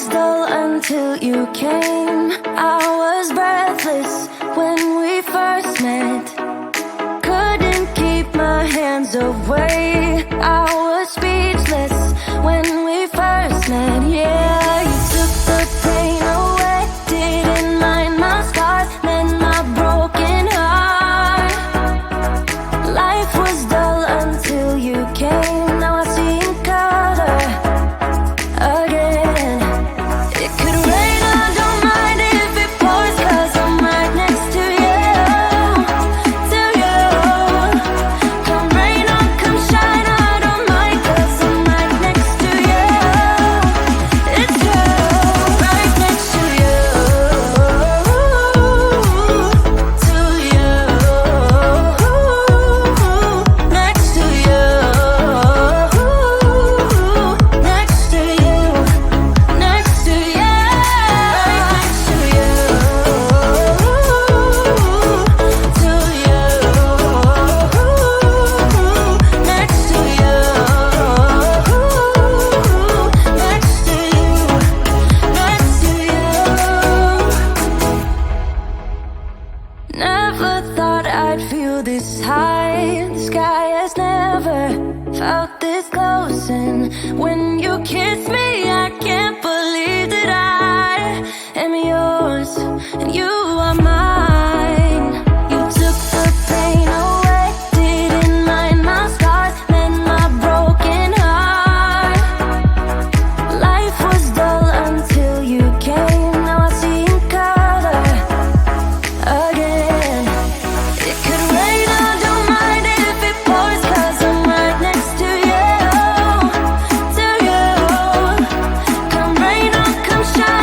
was dull until you came. I was breathless when we first met. Couldn't keep my hands away. I was speechless when we first met. Yeah, you took the pain away. Didn't mind my scars, then my broken heart. Life was dull until you came. Now I see in color again. It could rain, I don't mind if it pours, 'cause I'm right next to you, to you. Come rain or come shine, I don't mind, 'cause I'm right next to you. It's true, right next to you, to you, next to you, next to you, next to you, right next to you, to you, next to you, next to you, next to you. Never thought I'd feel this high. The sky has never felt this close, and when you kiss me, I can't believe that I am yours and you are mine. You took the pain away, didn't mind my scars, then my broken heart. Life was dull until you came. Now I see in color again. It could rain, I don't mind if it pours, 'cause I'm right next to you, to you. Come rain or come shine,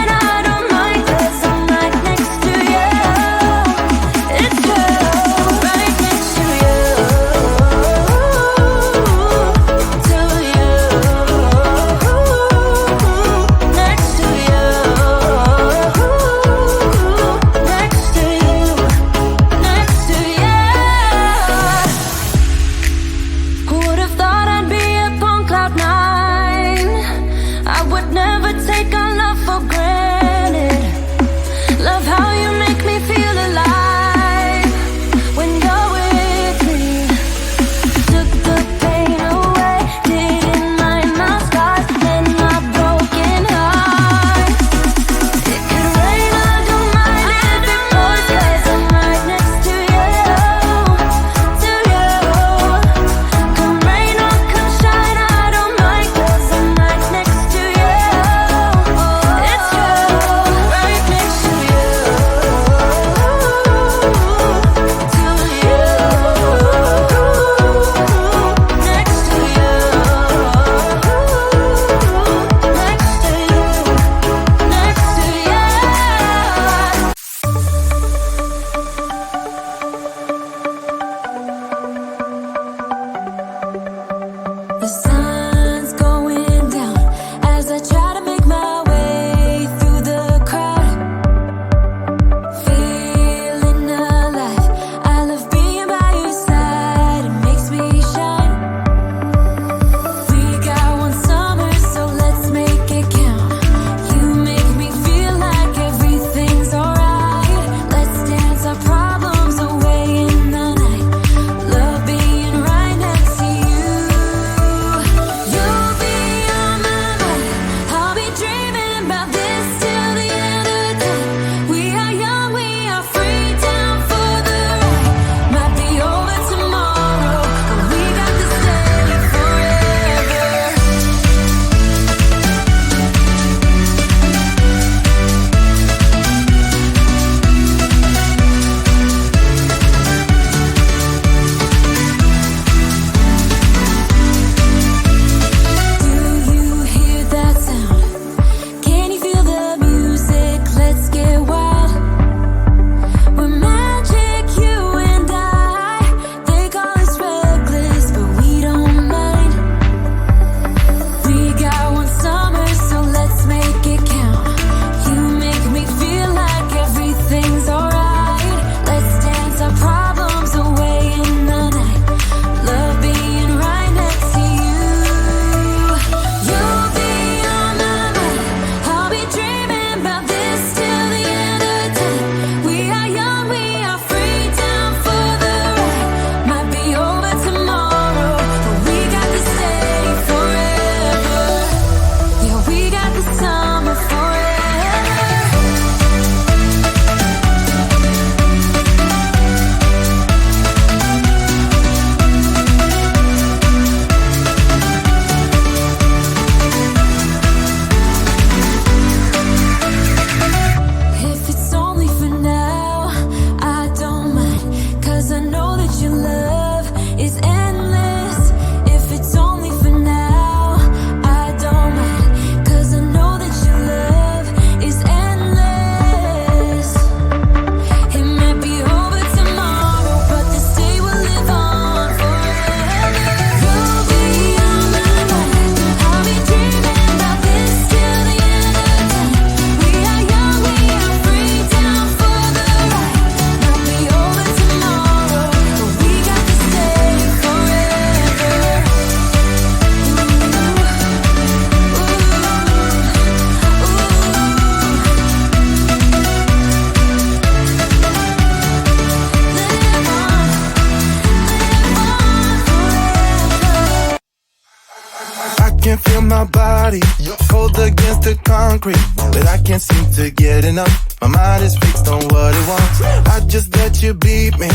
can feel my body cold against the concrete, but I can't seem to get enough. My mind is fixed on what it wants. I just let you beat me.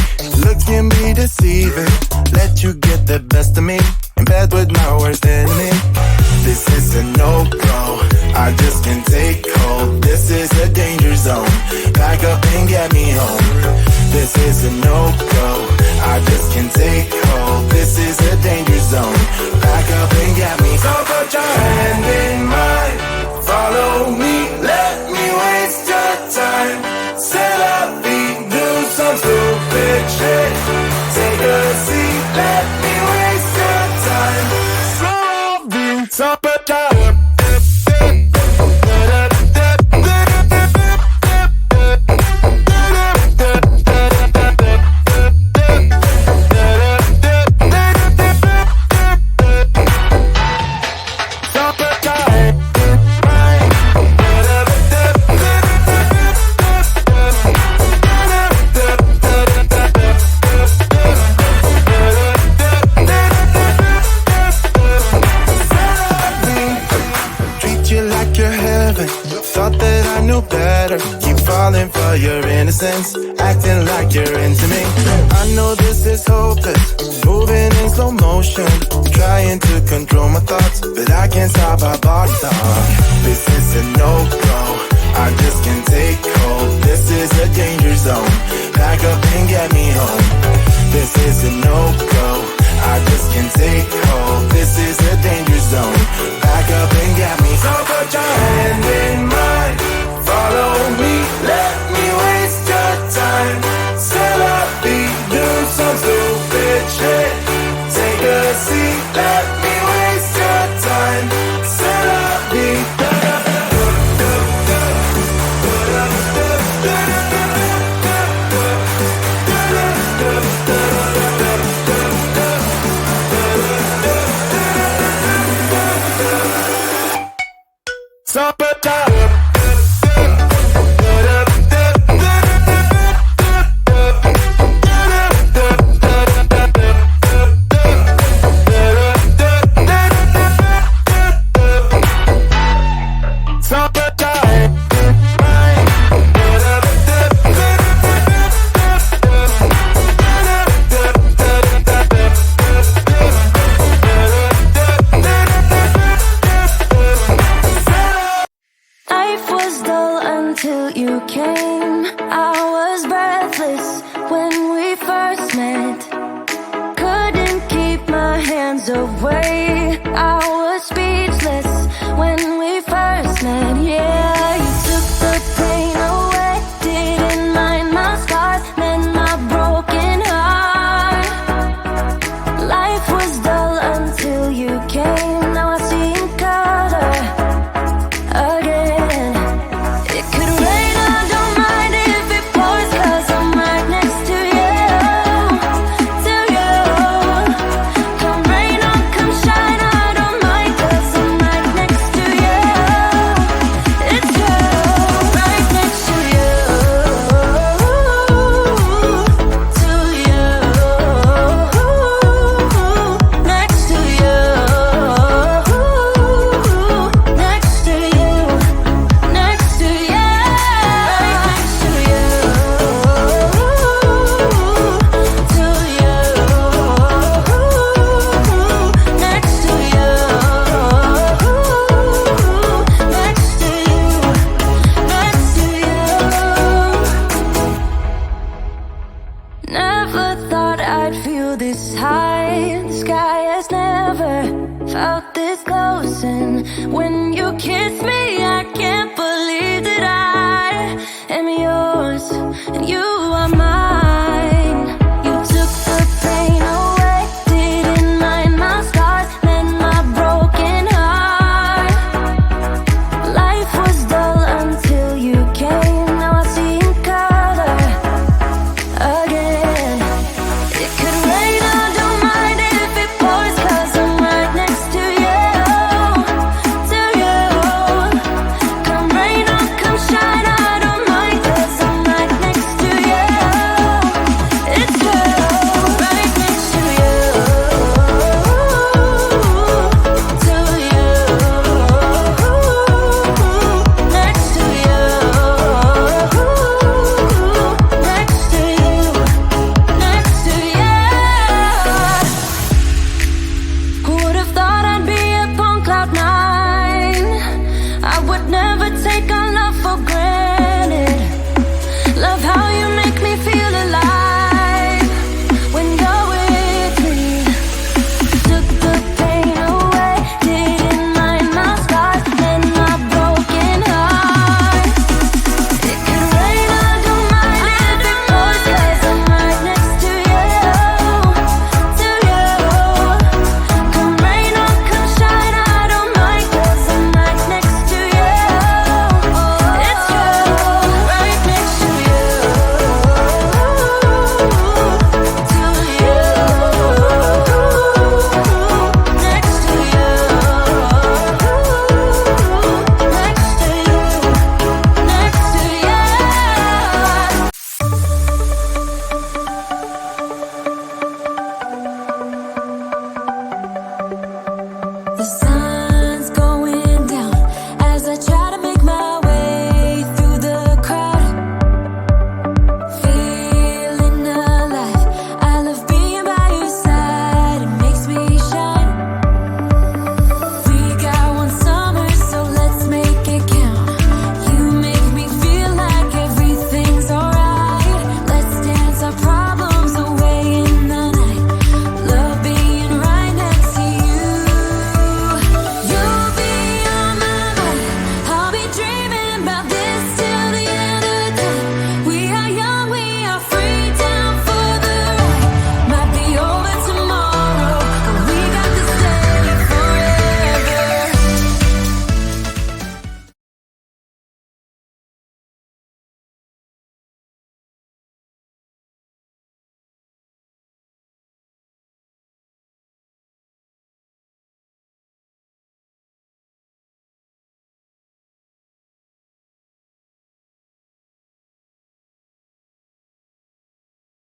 Looks can be deceiving. Let you get the best of me. In bed with my worst enemy. This is a no-go. I just can't take hold. This is a danger zone. Back up and get me home. This is a no-go. I just can't take hold. This is a danger zone. Back up and get me. So put your hand in mine. Follow me. Let me waste your time. Set up feet. Do some stupid shit. Take a seat. Let me waste your time. So put your better. Keep falling for your innocence, acting like you're into me. I know this is hopeless, moving in slow motion, trying to control my thoughts, but I can't stop our body talk. This is a no-go, I just can't take hold. This is a danger zone, back up and get me home. This is a no-go, I just can't take hold. This is a danger zone, back up and get me. So put your hand in mine. Follow me, let me waste your time. Set up beat, do some stupid shit. Take a seat, let me waste your time. Set up beat. Summertime. Away, I was speechless when we first met. Yeah, you took the pain away, didn't mind my scars, then my broken heart. Life was dull until you came. Now I see in color again. It could rain, I don't mind if it pours, 'cause I'm right next to you, to you. Come rain on, come shine, I don't mind, 'cause I'm right next to you. It's you, right next to you, to you, next to you, next to you, next to you, right next to you, to you, next to you, next to you, next to you. Never thought I'd feel this high. The sky has never felt this close, and when you kiss me, I can't believe that I am yours and you are mine. You took the pain away, didn't mind my scars, then my broken heart. Life was dull until you came. Now I see in color again. It could rain, I don't mind if it pours, 'cause I'm right next to you, to you. Come rain on, come shine. The sun